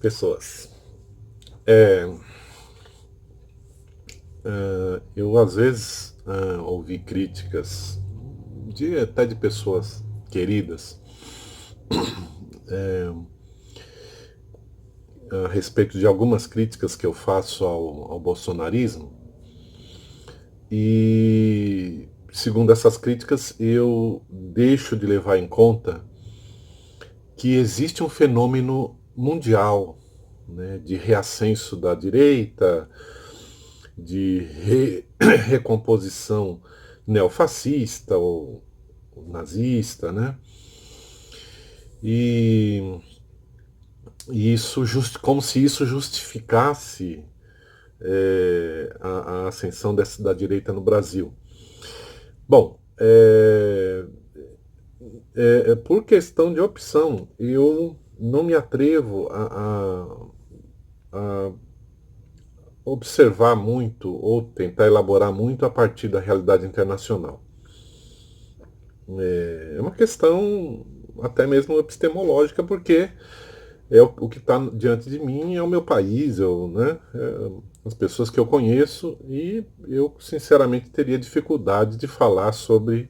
Pessoas. Eu às vezes ouvi críticas até de pessoas queridas a respeito de algumas críticas que eu faço ao bolsonarismo. E segundo essas críticas, eu deixo de levar em conta que existe um fenômeno mundial, né, de reascenso da direita, de recomposição neofascista ou nazista, né? E, e isso como se isso justificasse a ascensão da direita no Brasil. Bom, por questão de opção, eu não me atrevo a observar muito ou tentar elaborar muito a partir da realidade internacional. É uma questão até mesmo epistemológica, porque o que está diante de mim é o meu país, né, as pessoas que eu conheço, e eu sinceramente teria dificuldade de falar sobre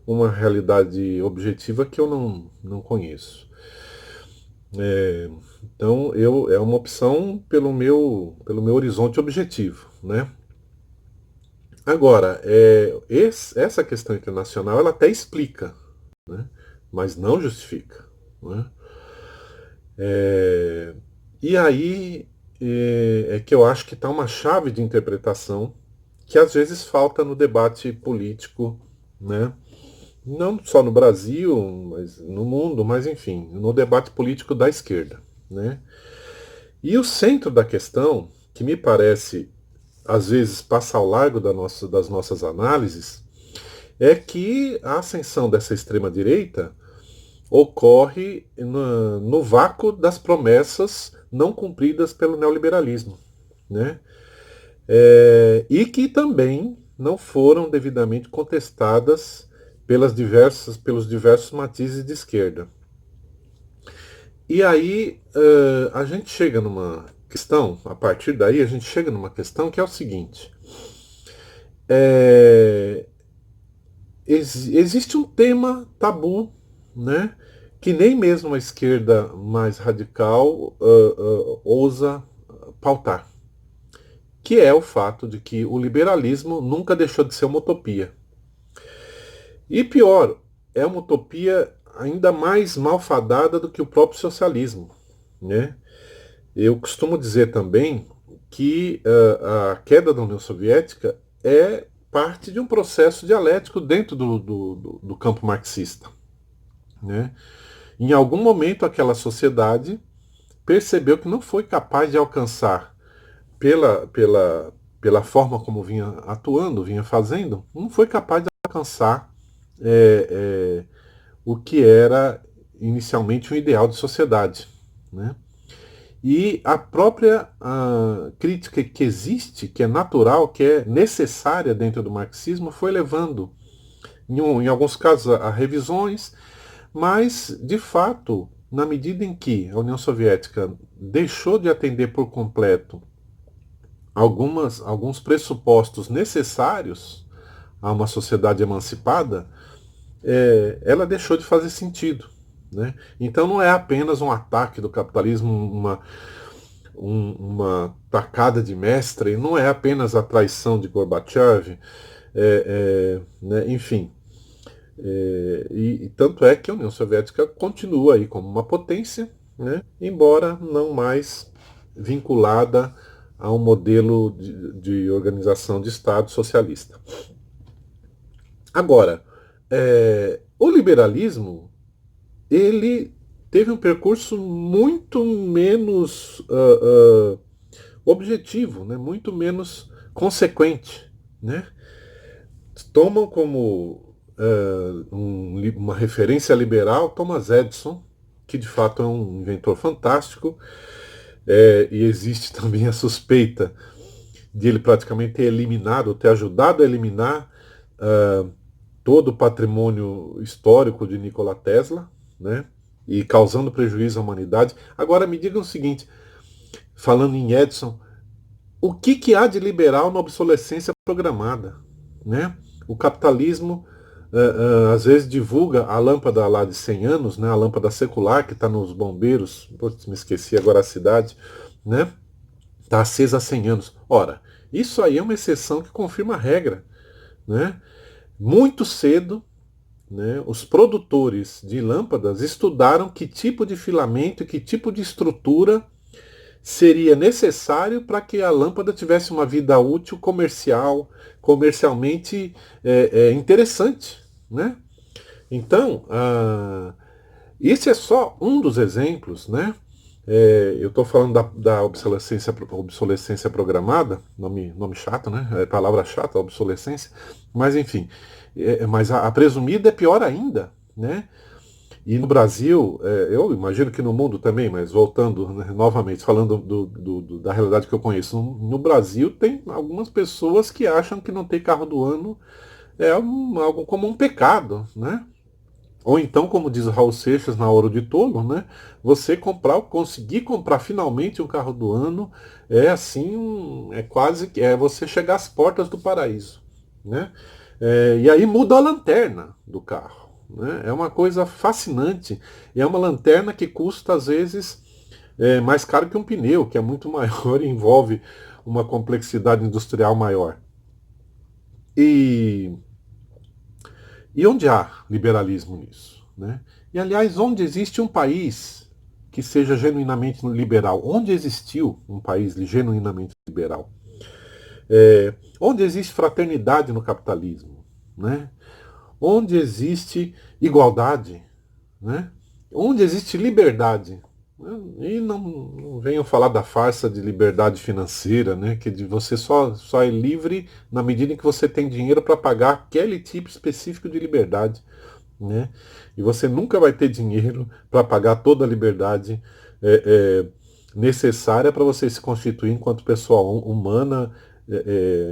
uma realidade objetiva que eu não conheço. Então é uma opção pelo meu horizonte objetivo, né? Agora, essa questão internacional ela até explica, né? Mas não justifica, né? E aí é que eu acho que está uma chave de interpretação que às vezes falta no debate político, né? Não só no Brasil, mas no mundo, mas enfim, no debate político da esquerda, né? E o centro da questão, que me parece às vezes passa ao largo das nossas análises, é que a ascensão dessa extrema-direita ocorre no vácuo das promessas não cumpridas pelo neoliberalismo, né? E que também não foram devidamente contestadas pelos diversos matizes de esquerda. E aí a gente chega numa questão, a partir daí a gente chega numa questão que é o seguinte: é, existe um tema tabu, né, que nem mesmo a esquerda mais radical ousa pautar, que é o fato de que o liberalismo nunca deixou de ser uma utopia. E pior, é uma utopia ainda mais malfadada do que o próprio socialismo, né? Eu costumo dizer também que a queda da União Soviética é parte de um processo dialético dentro do campo marxista, né? Em algum momento aquela sociedade percebeu que não foi capaz de alcançar pela forma como vinha atuando, vinha fazendo, não foi capaz de alcançar é, o que era inicialmente um ideal de sociedade, né? E a própria crítica que existe, que é natural, que é necessária dentro do marxismo, foi levando, em alguns casos, a revisões, mas, de fato, na medida em que a União Soviética deixou de atender por completo alguns pressupostos necessários a uma sociedade emancipada, ela deixou de fazer sentido, né? Então não é apenas um ataque do capitalismo, uma tacada de mestre, não é apenas a traição de Gorbachev, né? Enfim. E tanto é que a União Soviética continua aí como uma potência, né? Embora não mais vinculada a um modelo de organização de Estado socialista. Agora, o liberalismo ele teve um percurso muito menos objetivo, né? Muito menos consequente, né? Tomam como uma referência liberal Thomas Edison, que de fato é um inventor fantástico, e existe também a suspeita de ele praticamente ter eliminado, ter ajudado a eliminar todo o patrimônio histórico de Nikola Tesla, né? e causando prejuízo à humanidade. Agora me digam o seguinte, falando em Edison, o que há de liberal na obsolescência programada? Né? O capitalismo às vezes divulga a lâmpada lá de 100 anos, né? A lâmpada secular que está nos bombeiros, putz, me esqueci agora a cidade, né? Está acesa há 100 anos. Ora, isso aí é uma exceção que confirma a regra. Né? Muito cedo, né, os produtores de lâmpadas estudaram que tipo de filamento e que tipo de estrutura seria necessário para que a lâmpada tivesse uma vida útil comercialmente interessante. Né? Então, esse é só um dos exemplos. Né? Eu estou falando da obsolescência programada, nome chato, né? Palavra chata, obsolescência, mas enfim. Mas a presumida é pior ainda, né? E no Brasil, eu imagino que no mundo também, mas voltando, né, novamente, falando da realidade que eu conheço, no Brasil tem algumas pessoas que acham que não ter carro do ano é algo como um pecado, né? Ou então, como diz o Raul Seixas na Ouro de Tolo, né? Você conseguir comprar finalmente um carro do ano é assim, é quase que você chegar às portas do paraíso, né? E aí muda a lanterna do carro, né? É uma coisa fascinante. E é uma lanterna que custa às vezes mais caro que um pneu, que é muito maior e envolve uma complexidade industrial maior. E E onde há liberalismo nisso? Né? E, aliás, onde existe um país que seja genuinamente liberal? Onde existiu um país genuinamente liberal? Onde existe fraternidade no capitalismo? Né? Onde existe igualdade? Né? Onde existe liberdade? E não venham falar da farsa de liberdade financeira, né? Que de você só é livre na medida em que você tem dinheiro para pagar aquele tipo específico de liberdade. Né? E você nunca vai ter dinheiro para pagar toda a liberdade necessária para você se constituir enquanto pessoa humana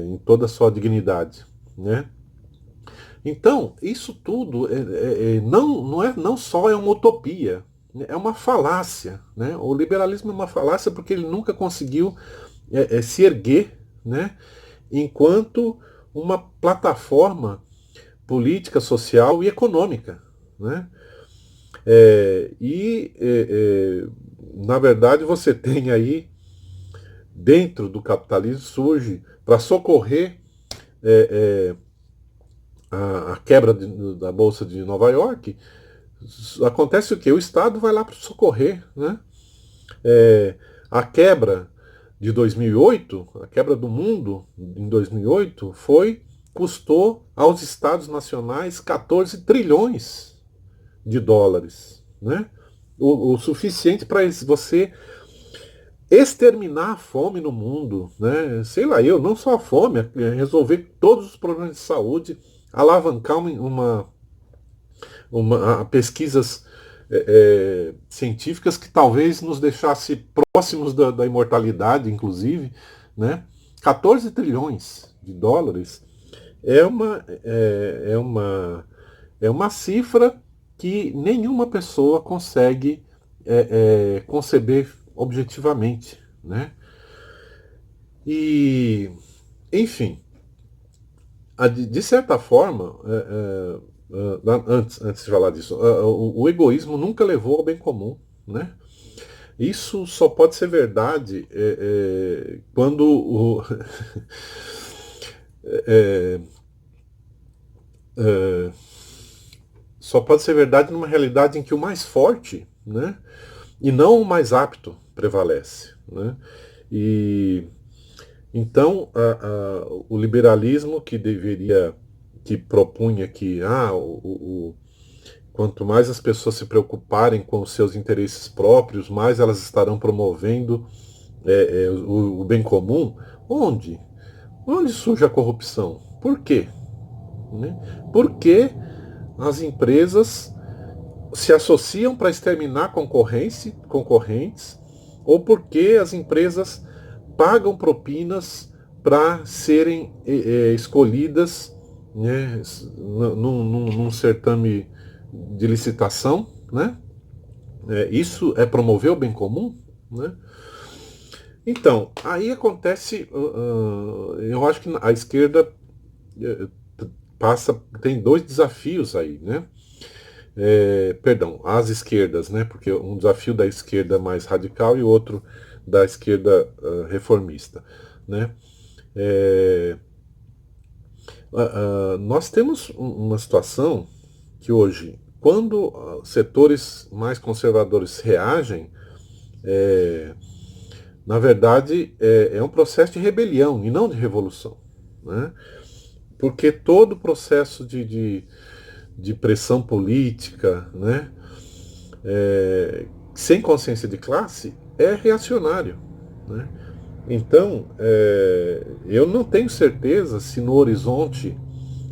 em toda a sua dignidade. Né? Então, isso tudo não só é uma utopia, né? É uma falácia. Né? O liberalismo é uma falácia porque ele nunca conseguiu se erguer, né? Enquanto uma plataforma política, social e econômica. Né? Na verdade, você tem aí, dentro do capitalismo, surge para socorrer a quebra da Bolsa de Nova York. Acontece o quê? O Estado vai lá para socorrer. Né? A quebra de 2008, a quebra do mundo em 2008, custou aos Estados nacionais 14 trilhões de dólares. Né? O suficiente para você exterminar a fome no mundo, né? Sei lá, não só a fome, resolver todos os problemas de saúde, alavancar pesquisas científicas que talvez nos deixasse próximos da imortalidade, inclusive, né? 14 trilhões de dólares é uma cifra que nenhuma pessoa consegue conceber objetivamente. Né? E, enfim, de certa forma, antes de falar disso, o egoísmo nunca levou ao bem comum. Né? Isso só pode ser verdade quando só pode ser verdade numa realidade em que o mais forte, né, e não o mais apto prevalece. Né? E então o liberalismo que propunha que quanto mais as pessoas se preocuparem com os seus interesses próprios, mais elas estarão promovendo o bem comum. Onde? Onde surge a corrupção? Por quê? Né? Porque as empresas se associam para exterminar concorrentes, ou porque as empresas pagam propinas para serem escolhidas, né, num certame de licitação, né? Isso é promover o bem comum? Né? Então, aí acontece, eu acho que a esquerda eh, tem dois desafios aí, né? Perdão, as esquerdas, né? Porque um desafio da esquerda mais radical e outro da esquerda reformista, né? É, nós temos uma situação que hoje, quando setores mais conservadores reagem, na verdade é um processo de rebelião e não de revolução, né? Porque todo processo de pressão política, né, sem consciência de classe, é reacionário, né? Então, eu não tenho certeza se no horizonte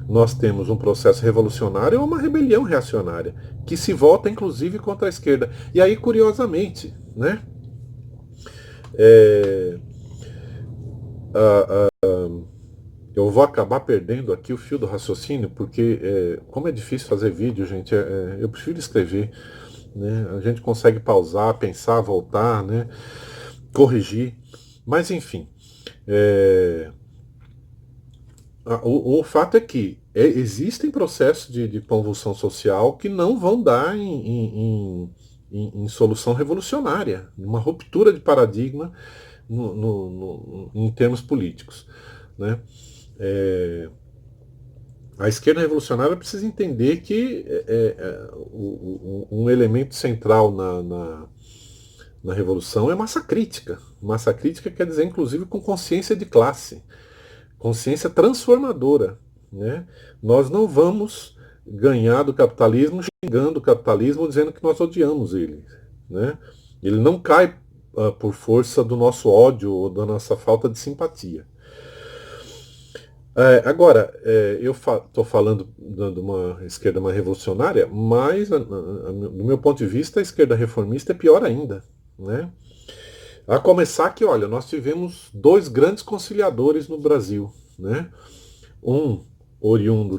nós temos um processo revolucionário ou uma rebelião reacionária, que se volta inclusive contra a esquerda. E aí, curiosamente, né, é, a, a, eu vou acabar perdendo aqui o fio do raciocínio, porque como é difícil fazer vídeo, gente, eu prefiro escrever. Né? A gente consegue pausar, pensar, voltar, né? Corrigir. Mas enfim, é, o fato é que existem processos de convulsão social que não vão dar em solução revolucionária, uma ruptura de paradigma em termos políticos. Né? A esquerda revolucionária precisa entender que um elemento central na revolução é massa crítica. Massa crítica quer dizer, inclusive, com consciência de classe, consciência transformadora. Né? Nós não vamos ganhar do capitalismo xingando o capitalismo, dizendo que nós odiamos ele. Né? Ele não cai por força do nosso ódio ou da nossa falta de simpatia. Agora, eu estou falando de uma esquerda mais revolucionária, mas, do meu ponto de vista, a esquerda reformista é pior ainda. Né? A começar que, olha, nós tivemos dois grandes conciliadores no Brasil. Né? Um oriundo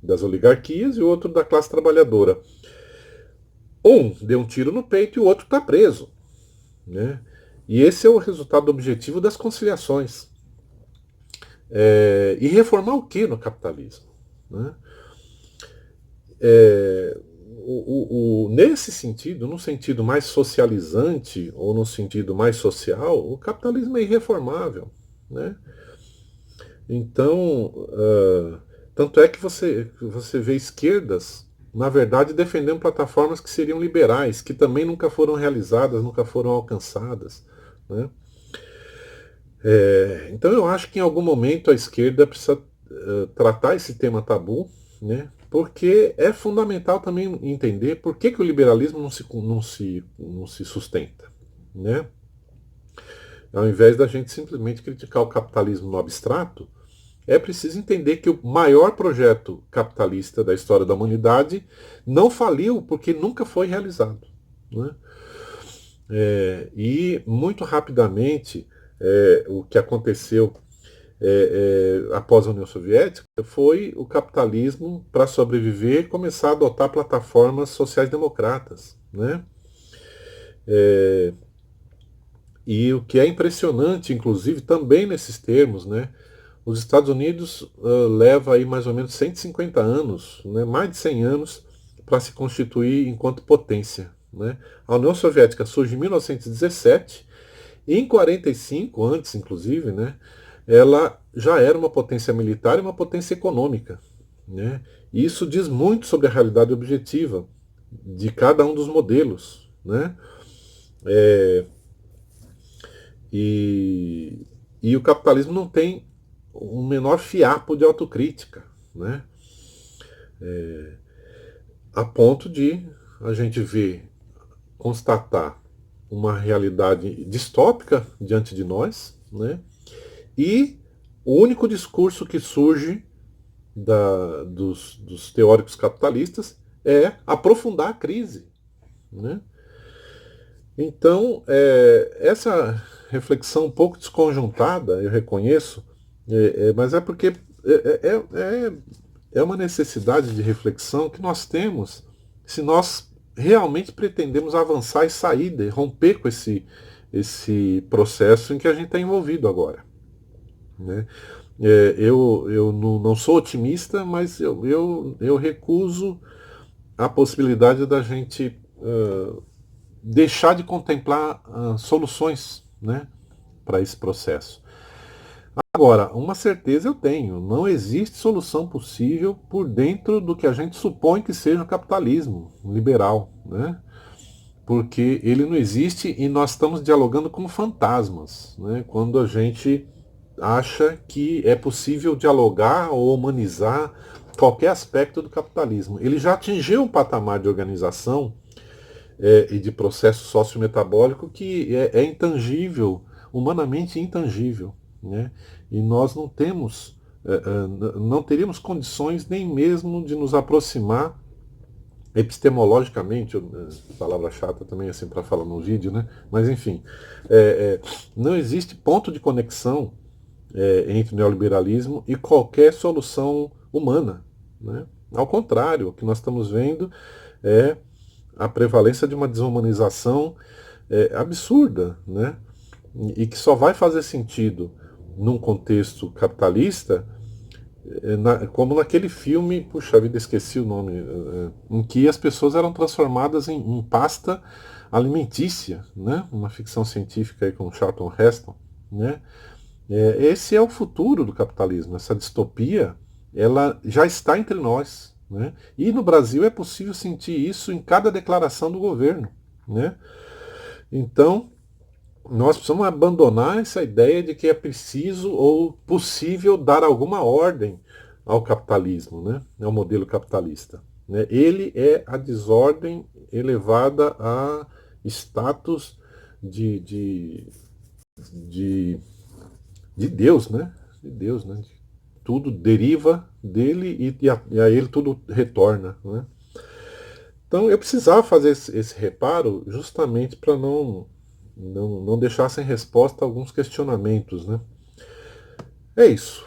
das oligarquias e o outro da classe trabalhadora. Um deu um tiro no peito e o outro está preso. Né? E esse é o resultado objetivo das conciliações. E reformar o que no capitalismo? Né? Nesse sentido, no sentido mais socializante ou no sentido mais social, o capitalismo é irreformável. Né? Então, tanto é que você vê esquerdas, na verdade, defendendo plataformas que seriam liberais, que também nunca foram realizadas, nunca foram alcançadas. Né? Então eu acho que em algum momento a esquerda precisa tratar esse tema tabu, né? Porque é fundamental também entender por que o liberalismo não se sustenta. Né? Ao invés da gente simplesmente criticar o capitalismo no abstrato, é preciso entender que o maior projeto capitalista da história da humanidade não faliu porque nunca foi realizado. Né? E muito rapidamente o que aconteceu após a União Soviética foi o capitalismo, para sobreviver, começar a adotar plataformas sociais-democratas. Né? E o que é impressionante, inclusive, também nesses termos, né? Os Estados Unidos leva aí mais ou menos 150 anos, né? Mais de 100 anos, para se constituir enquanto potência. Né? A União Soviética surge em 1917 e em 45, antes inclusive, né? Ela já era uma potência militar e uma potência econômica. Né? E isso diz muito sobre a realidade objetiva de cada um dos modelos. Né? E, e o capitalismo não tem o menor fiapo de autocrítica. Né? A ponto de a gente ver, constatar uma realidade distópica diante de nós, né? E o único discurso que surge dos teóricos capitalistas é aprofundar a crise. Né? Então, essa reflexão um pouco desconjuntada, eu reconheço, mas é porque é uma necessidade de reflexão que nós temos se nós realmente pretendemos avançar e sair, romper com esse processo em que a gente está envolvido agora. Né? Eu não sou otimista, mas eu recuso a possibilidade da gente deixar de contemplar soluções, né, para esse processo. Agora, uma certeza eu tenho: não existe solução possível por dentro do que a gente supõe que seja o capitalismo liberal, né? Porque ele não existe e nós estamos dialogando com fantasmas, né? Quando a gente acha que é possível dialogar ou humanizar qualquer aspecto do capitalismo. Ele já atingiu um patamar de organização e de processo sociometabólico que é intangível, humanamente intangível. Né? E nós não temos, não teríamos condições nem mesmo de nos aproximar epistemologicamente, palavra chata também assim para falar no vídeo, né? Mas enfim, não existe ponto de conexão entre o neoliberalismo e qualquer solução humana. Né? Ao contrário, o que nós estamos vendo é a prevalência de uma desumanização absurda, né? E que só vai fazer sentido num contexto capitalista, como naquele filme, puxa vida, esqueci o nome, em que as pessoas eram transformadas em pasta alimentícia, né? Uma ficção científica aí com Charlton Heston, né? Esse é o futuro do capitalismo. Essa distopia, ela já está entre nós. Né? E no Brasil é possível sentir isso em cada declaração do governo. Né? Então, nós precisamos abandonar essa ideia de que é preciso ou possível dar alguma ordem ao capitalismo, né? Ao modelo capitalista. Né? Ele é a desordem elevada a status de, de, de de Deus, né? De Deus, né? Tudo deriva dele e a ele tudo retorna, né? Então eu precisava fazer esse reparo justamente para não deixar sem resposta alguns questionamentos, né? É isso.